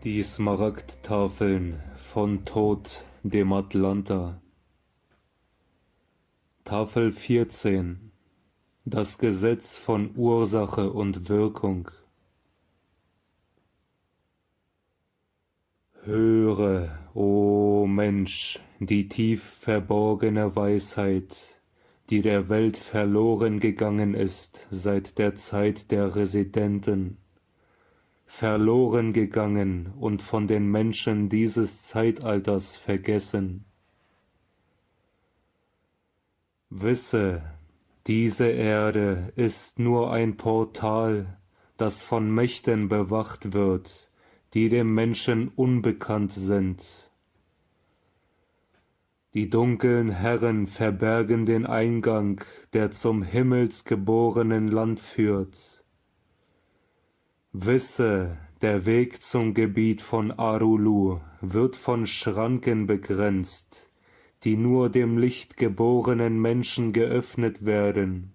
Die Smaragdtafeln von Tod dem Atlanta. Tafel 14. Das Gesetz von Ursache und Wirkung. Höre, o Mensch, die tief verborgene Weisheit, die der Welt verloren gegangen ist seit der Zeit der Residenten, verloren gegangen und von den Menschen dieses Zeitalters vergessen. Wisse, diese Erde ist nur ein Portal, das von Mächten bewacht wird, die dem Menschen unbekannt sind. Die dunklen Herren verbergen den Eingang, der zum himmelsgeborenen Land führt. Wisse, der Weg zum Gebiet von Arulu wird von Schranken begrenzt, die nur dem lichtgeborenen Menschen geöffnet werden.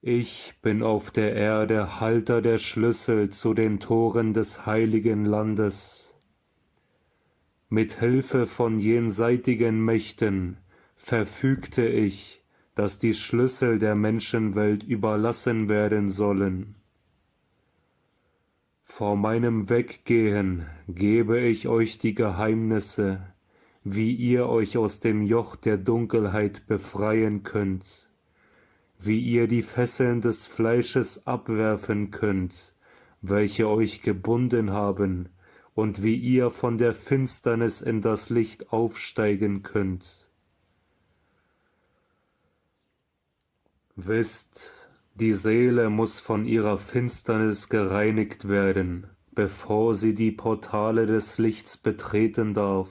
Ich bin auf der Erde Halter der Schlüssel zu den Toren des heiligen Landes. Mit Hilfe von jenseitigen Mächten verfügte ich, dass die Schlüssel der Menschenwelt überlassen werden sollen. Vor meinem Weggehen gebe ich euch die Geheimnisse, wie ihr euch aus dem Joch der Dunkelheit befreien könnt, wie ihr die Fesseln des Fleisches abwerfen könnt, welche euch gebunden haben, und wie ihr von der Finsternis in das Licht aufsteigen könnt. Wisst, die Seele muss von ihrer Finsternis gereinigt werden, bevor sie die Portale des Lichts betreten darf.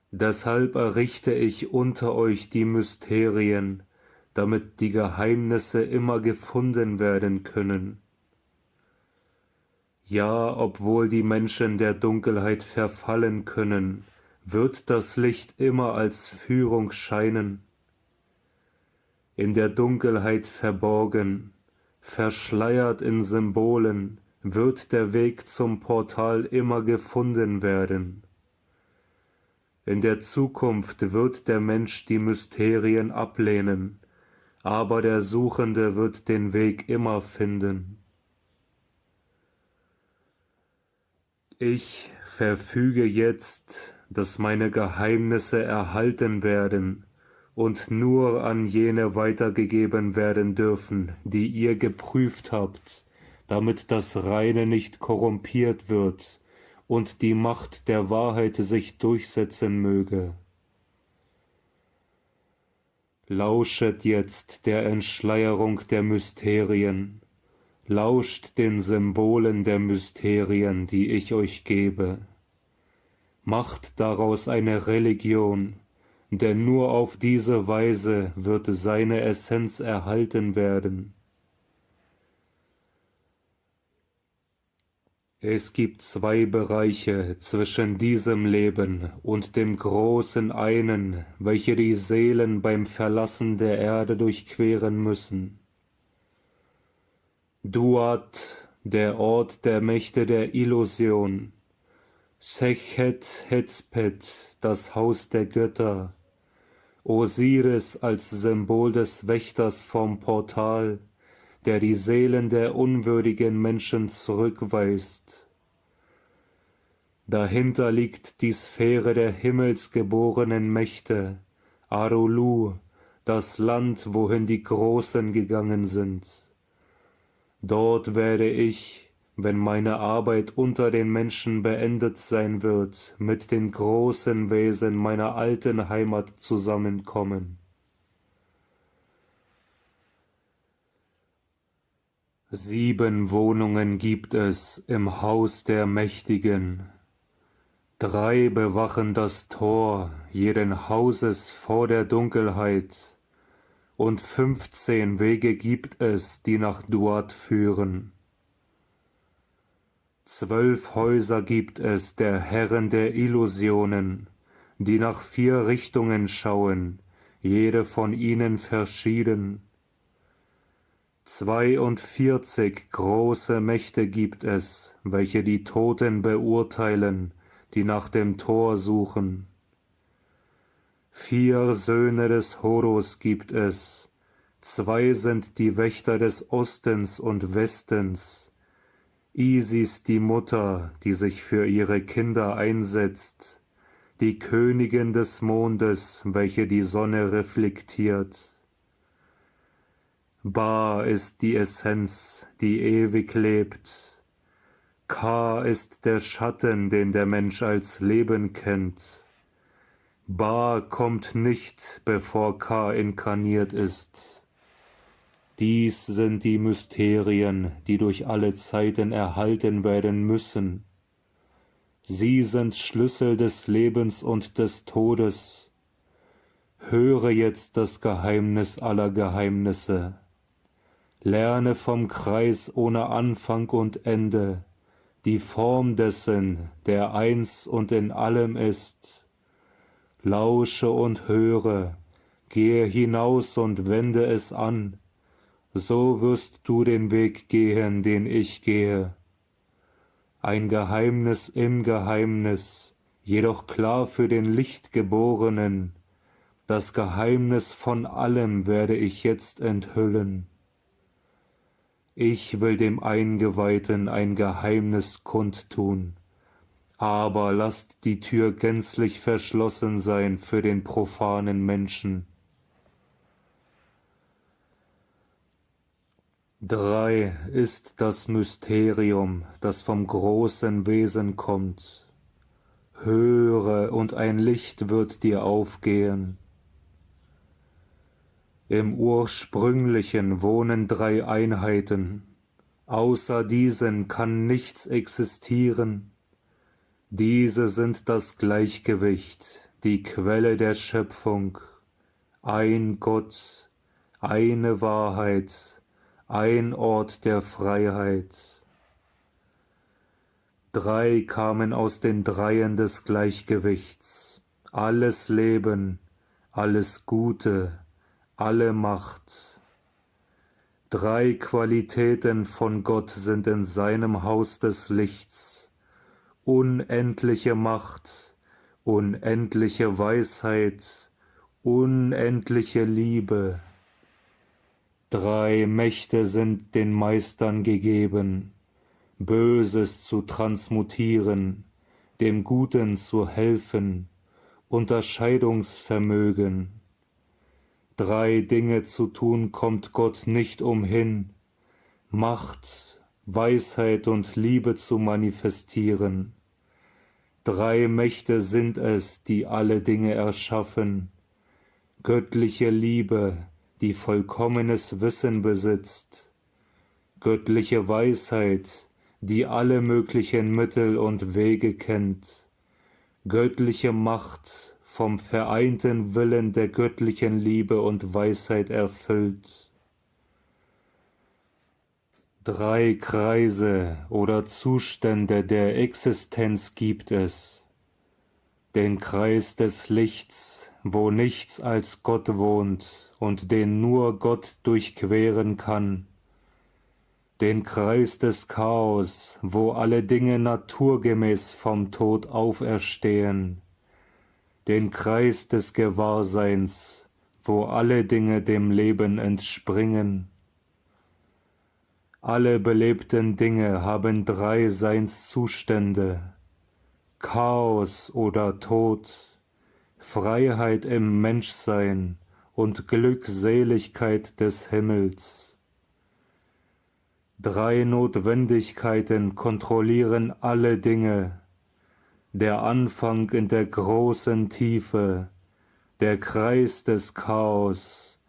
Deshalb errichte ich unter euch die Mysterien, damit die Geheimnisse immer gefunden werden können. Ja, obwohl die Menschen der Dunkelheit verfallen können, wird das Licht immer als Führung scheinen. In der Dunkelheit verborgen, verschleiert in Symbolen, wird der Weg zum Portal immer gefunden werden. In der Zukunft wird der Mensch die Mysterien ablehnen, aber der Suchende wird den Weg immer finden. Ich verfüge jetzt, dass meine Geheimnisse erhalten werden und nur an jene weitergegeben werden dürfen, die ihr geprüft habt, damit das Reine nicht korrumpiert wird und die Macht der Wahrheit sich durchsetzen möge. Lauschet jetzt der Entschleierung der Mysterien, lauscht den Symbolen der Mysterien, die ich euch gebe. Macht daraus eine Religion, denn nur auf diese Weise wird seine Essenz erhalten werden. Es gibt zwei Bereiche zwischen diesem Leben und dem großen einen, welche die Seelen beim Verlassen der Erde durchqueren müssen. Duat, der Ort der Mächte der Illusion, Sechet Hetzpet, das Haus der Götter, Osiris als Symbol des Wächters vom Portal, der die Seelen der unwürdigen Menschen zurückweist. Dahinter liegt die Sphäre der himmelsgeborenen Mächte, Arulu, das Land, wohin die Großen gegangen sind. Dort werde ich, wenn meine Arbeit unter den Menschen beendet sein wird, mit den großen Wesen meiner alten Heimat zusammenkommen. Sieben Wohnungen gibt es im Haus der Mächtigen. 3 bewachen das Tor jeden Hauses vor der Dunkelheit, und 15 Wege gibt es, die nach Duat führen. 12 Häuser gibt es der Herren der Illusionen, die nach 4 Richtungen schauen, jede von ihnen verschieden. 42 große Mächte gibt es, welche die Toten beurteilen, die nach dem Tor suchen. 4 Söhne des Horus gibt es, 2 sind die Wächter des Ostens und Westens, Isis die Mutter, die sich für ihre Kinder einsetzt, die Königin des Mondes, welche die Sonne reflektiert. Ba ist die Essenz, die ewig lebt. Ka ist der Schatten, den der Mensch als Leben kennt. Ba kommt nicht, bevor Ka inkarniert ist. Dies sind die Mysterien, die durch alle Zeiten erhalten werden müssen. Sie sind Schlüssel des Lebens und des Todes. Höre jetzt das Geheimnis aller Geheimnisse. Lerne vom Kreis ohne Anfang und Ende, die Form dessen, der eins und in allem ist. Lausche und höre, gehe hinaus und wende es an, so wirst du den Weg gehen, den ich gehe. Ein Geheimnis im Geheimnis, jedoch klar für den Lichtgeborenen, das Geheimnis von allem werde ich jetzt enthüllen. Ich will dem Eingeweihten ein Geheimnis kundtun, aber lasst die Tür gänzlich verschlossen sein für den profanen Menschen. 3 ist das Mysterium, das vom großen Wesen kommt. Höre, und ein Licht wird dir aufgehen. Im Ursprünglichen wohnen 3 Einheiten, außer diesen kann nichts existieren. Diese sind das Gleichgewicht, die Quelle der Schöpfung, ein Gott, eine Wahrheit, ein Ort der Freiheit. 3 kamen aus den Dreien des Gleichgewichts, alles Leben, alles Gute, alle Macht. 3 Qualitäten von Gott sind in seinem Haus des Lichts, unendliche Macht, unendliche Weisheit, unendliche Liebe. 3 Mächte sind den Meistern gegeben, Böses zu transmutieren, dem Guten zu helfen, Unterscheidungsvermögen. 3 Dinge zu tun kommt Gott nicht umhin, Macht, Weisheit und Liebe zu manifestieren. 3 Mächte sind es, die alle Dinge erschaffen, göttliche Liebe, die vollkommenes Wissen besitzt, göttliche Weisheit, die alle möglichen Mittel und Wege kennt, göttliche Macht, vom vereinten Willen der göttlichen Liebe und Weisheit erfüllt. 3 Kreise oder Zustände der Existenz gibt es. Den Kreis des Lichts, wo nichts als Gott wohnt und den nur Gott durchqueren kann. Den Kreis des Chaos, wo alle Dinge naturgemäß vom Tod auferstehen. Den Kreis des Gewahrseins, wo alle Dinge dem Leben entspringen. Alle belebten Dinge haben 3 Seinszustände, Chaos oder Tod, Freiheit im Menschsein und Glückseligkeit des Himmels. 3 Notwendigkeiten kontrollieren alle Dinge, der Anfang in der großen Tiefe, der Kreis des Chaos,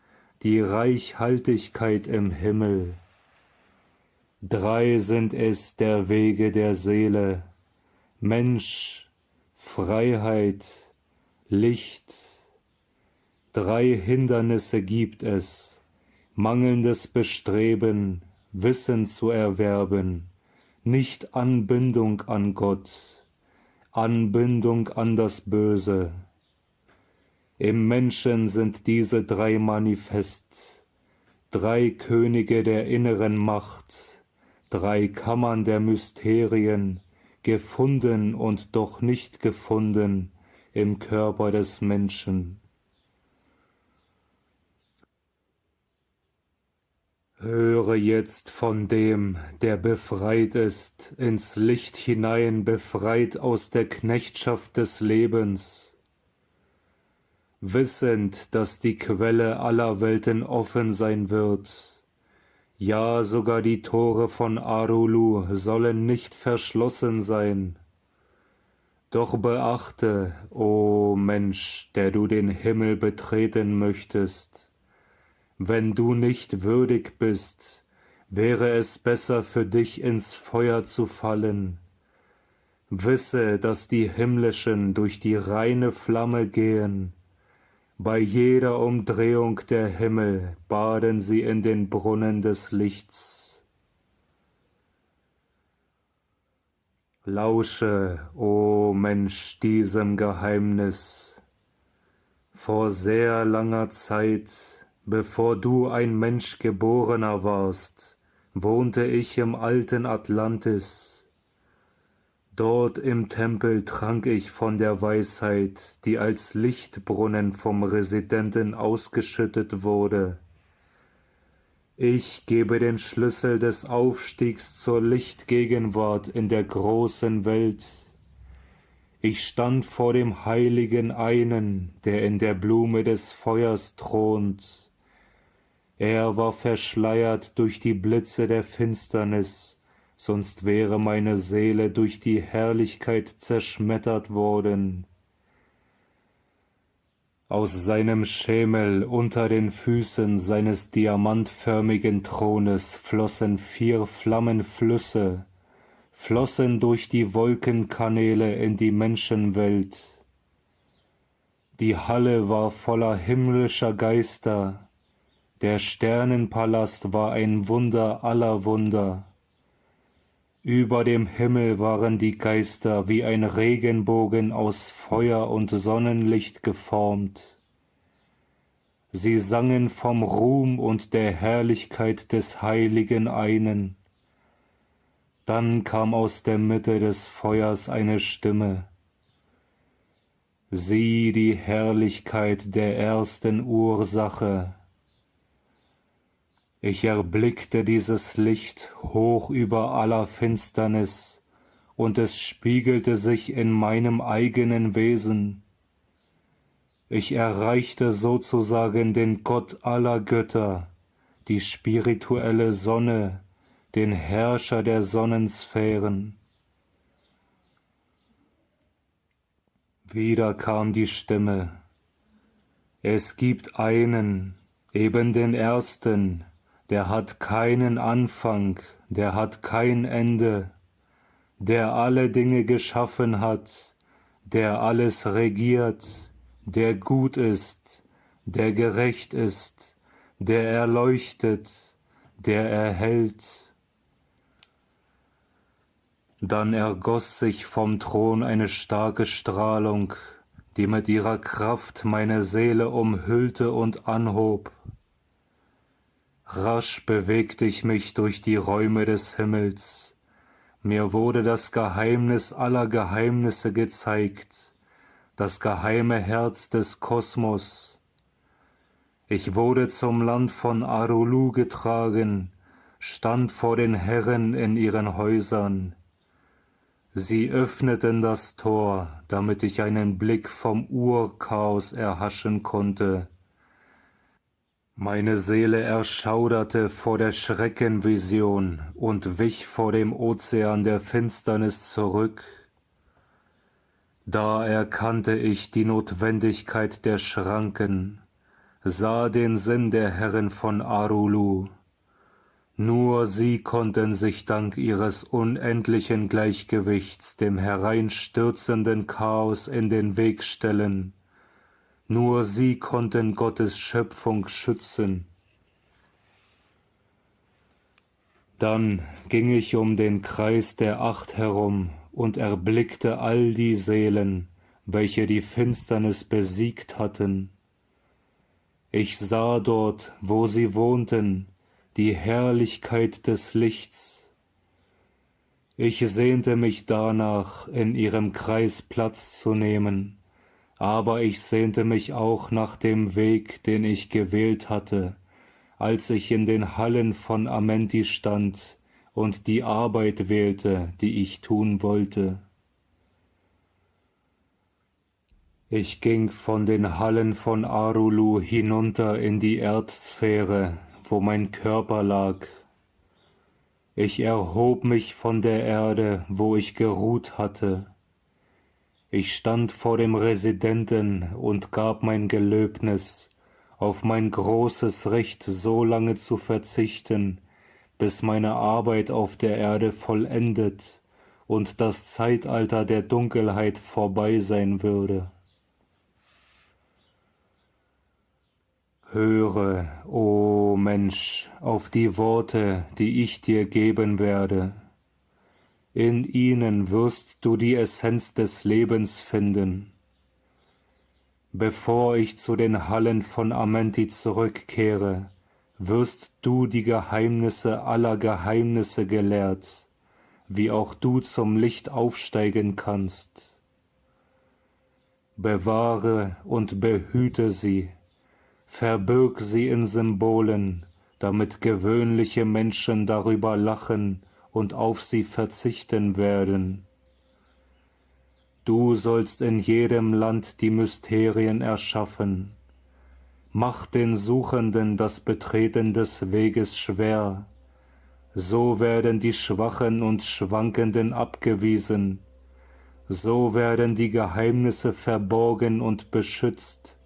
die Reichhaltigkeit im Himmel. 3 sind es der Wege der Seele, Mensch, Freiheit, Licht. 3 Hindernisse gibt es, mangelndes Bestreben, Wissen zu erwerben, nicht Anbindung an Gott, Anbindung an das Böse. Im Menschen sind diese 3 manifest, 3 Könige der inneren Macht, 3 Kammern der Mysterien, gefunden und doch nicht gefunden im Körper des Menschen. Höre jetzt von dem, der befreit ist, ins Licht hinein, befreit aus der Knechtschaft des Lebens, wissend, dass die Quelle aller Welten offen sein wird. Ja, sogar die Tore von Arulu sollen nicht verschlossen sein. Doch beachte, o Mensch, der du den Himmel betreten möchtest, wenn du nicht würdig bist, wäre es besser für dich ins Feuer zu fallen. Wisse, dass die Himmlischen durch die reine Flamme gehen. Bei jeder Umdrehung der Himmel baden sie in den Brunnen des Lichts. Lausche, o Mensch, diesem Geheimnis. Vor sehr langer Zeit, bevor du ein Mensch geborener warst, wohnte ich im alten Atlantis. Dort im Tempel trank ich von der Weisheit, die als Lichtbrunnen vom Residenten ausgeschüttet wurde. Ich gebe den Schlüssel des Aufstiegs zur Lichtgegenwart in der großen Welt. Ich stand vor dem heiligen Einen, der in der Blume des Feuers thront. Er war verschleiert durch die Blitze der Finsternis, sonst wäre meine Seele durch die Herrlichkeit zerschmettert worden. Aus seinem Schemel unter den Füßen seines diamantförmigen Thrones flossen 4 Flammenflüsse, flossen durch die Wolkenkanäle in die Menschenwelt. Die Halle war voller himmlischer Geister, der Sternenpalast war ein Wunder aller Wunder. Über dem Himmel waren die Geister wie ein Regenbogen aus Feuer und Sonnenlicht geformt. Sie sangen vom Ruhm und der Herrlichkeit des heiligen Einen. Dann kam aus der Mitte des Feuers eine Stimme. Sieh die Herrlichkeit der ersten Ursache. Ich erblickte dieses Licht hoch über aller Finsternis, und es spiegelte sich in meinem eigenen Wesen. Ich erreichte sozusagen den Gott aller Götter, die spirituelle Sonne, den Herrscher der Sonnensphären. Wieder kam die Stimme. Es gibt einen, eben den Ersten, der hat keinen Anfang, der hat kein Ende, der alle Dinge geschaffen hat, der alles regiert, der gut ist, der gerecht ist, der erleuchtet, der erhält. Dann ergoss sich vom Thron eine starke Strahlung, die mit ihrer Kraft meine Seele umhüllte und anhob. Rasch bewegte ich mich durch die Räume des Himmels. Mir wurde das Geheimnis aller Geheimnisse gezeigt, das geheime Herz des Kosmos. Ich wurde zum Land von Arulu getragen, stand vor den Herren in ihren Häusern. Sie öffneten das Tor, damit ich einen Blick vom Urchaos erhaschen konnte. Meine Seele erschauderte vor der Schreckenvision und wich vor dem Ozean der Finsternis zurück. Da erkannte ich die Notwendigkeit der Schranken, sah den Sinn der Herren von Arulu. Nur sie konnten sich dank ihres unendlichen Gleichgewichts dem hereinstürzenden Chaos in den Weg stellen. Nur sie konnten Gottes Schöpfung schützen. Dann ging ich um den Kreis der 8 herum und erblickte all die Seelen, welche die Finsternis besiegt hatten. Ich sah dort, wo sie wohnten, die Herrlichkeit des Lichts. Ich sehnte mich danach, in ihrem Kreis Platz zu nehmen, aber ich sehnte mich auch nach dem Weg, den ich gewählt hatte, als ich in den Hallen von Amenti stand und die Arbeit wählte, die ich tun wollte. Ich ging von den Hallen von Arulu hinunter in die Erdsphäre, wo mein Körper lag. Ich erhob mich von der Erde, wo ich geruht hatte. Ich stand vor dem Residenten und gab mein Gelöbnis, auf mein großes Recht so lange zu verzichten, bis meine Arbeit auf der Erde vollendet und das Zeitalter der Dunkelheit vorbei sein würde. Höre, o Mensch, auf die Worte, die ich dir geben werde. In ihnen wirst du die Essenz des Lebens finden. Bevor ich zu den Hallen von Amenti zurückkehre, wirst du die Geheimnisse aller Geheimnisse gelehrt, wie auch du zum Licht aufsteigen kannst. Bewahre und behüte sie, verbirg sie in Symbolen, damit gewöhnliche Menschen darüber lachen und auf sie verzichten werden. Du sollst in jedem Land die Mysterien erschaffen. Mach den Suchenden das Betreten des Weges schwer. So werden die Schwachen und Schwankenden abgewiesen. So werden die Geheimnisse verborgen und beschützt,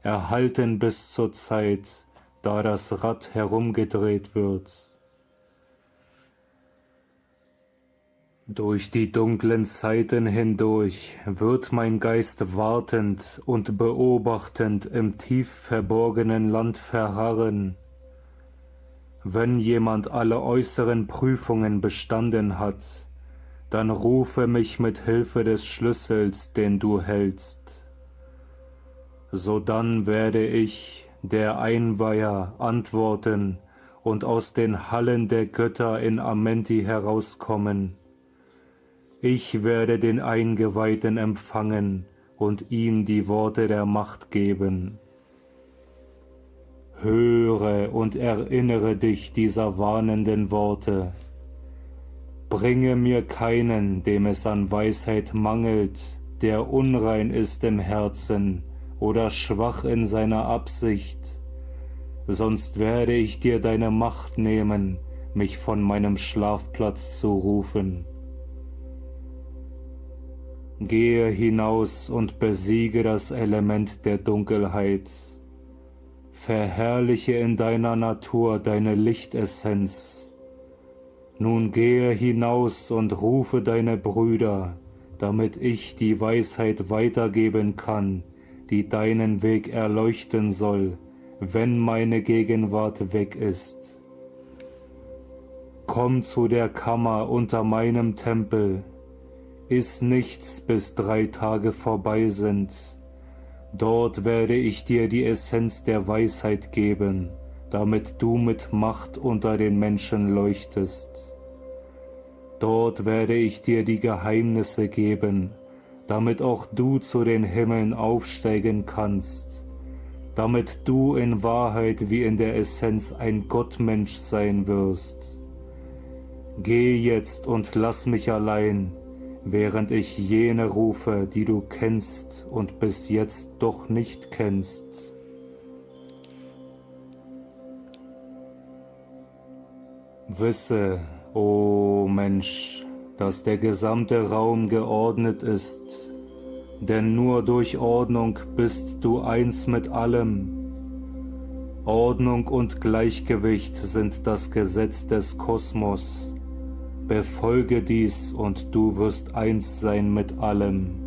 erhalten bis zur Zeit, da das Rad herumgedreht wird. Durch die dunklen Zeiten hindurch wird mein Geist wartend und beobachtend im tief verborgenen Land verharren. Wenn jemand alle äußeren Prüfungen bestanden hat, dann rufe mich mit Hilfe des Schlüssels, den du hältst. Sodann werde ich, der Einweiher, antworten und aus den Hallen der Götter in Amenti herauskommen. Ich werde den Eingeweihten empfangen und ihm die Worte der Macht geben. Höre und erinnere dich dieser warnenden Worte. Bringe mir keinen, dem es an Weisheit mangelt, der unrein ist im Herzen oder schwach in seiner Absicht, sonst werde ich dir deine Macht nehmen, mich von meinem Schlafplatz zu rufen. Gehe hinaus und besiege das Element der Dunkelheit. Verherrliche in deiner Natur deine Lichtessenz. Nun gehe hinaus und rufe deine Brüder, damit ich die Weisheit weitergeben kann, die deinen Weg erleuchten soll, wenn meine Gegenwart weg ist. Komm zu der Kammer unter meinem Tempel, iss nichts, bis 3 Tage vorbei sind. Dort werde ich dir die Essenz der Weisheit geben, damit du mit Macht unter den Menschen leuchtest. Dort werde ich dir die Geheimnisse geben, damit auch du zu den Himmeln aufsteigen kannst, damit du in Wahrheit wie in der Essenz ein Gottmensch sein wirst. Geh jetzt und lass mich allein, während ich jene rufe, die du kennst und bis jetzt doch nicht kennst. Wisse, o Mensch, dass der gesamte Raum geordnet ist, denn nur durch Ordnung bist du eins mit allem. Ordnung und Gleichgewicht sind das Gesetz des Kosmos. Befolge dies und du wirst eins sein mit allem.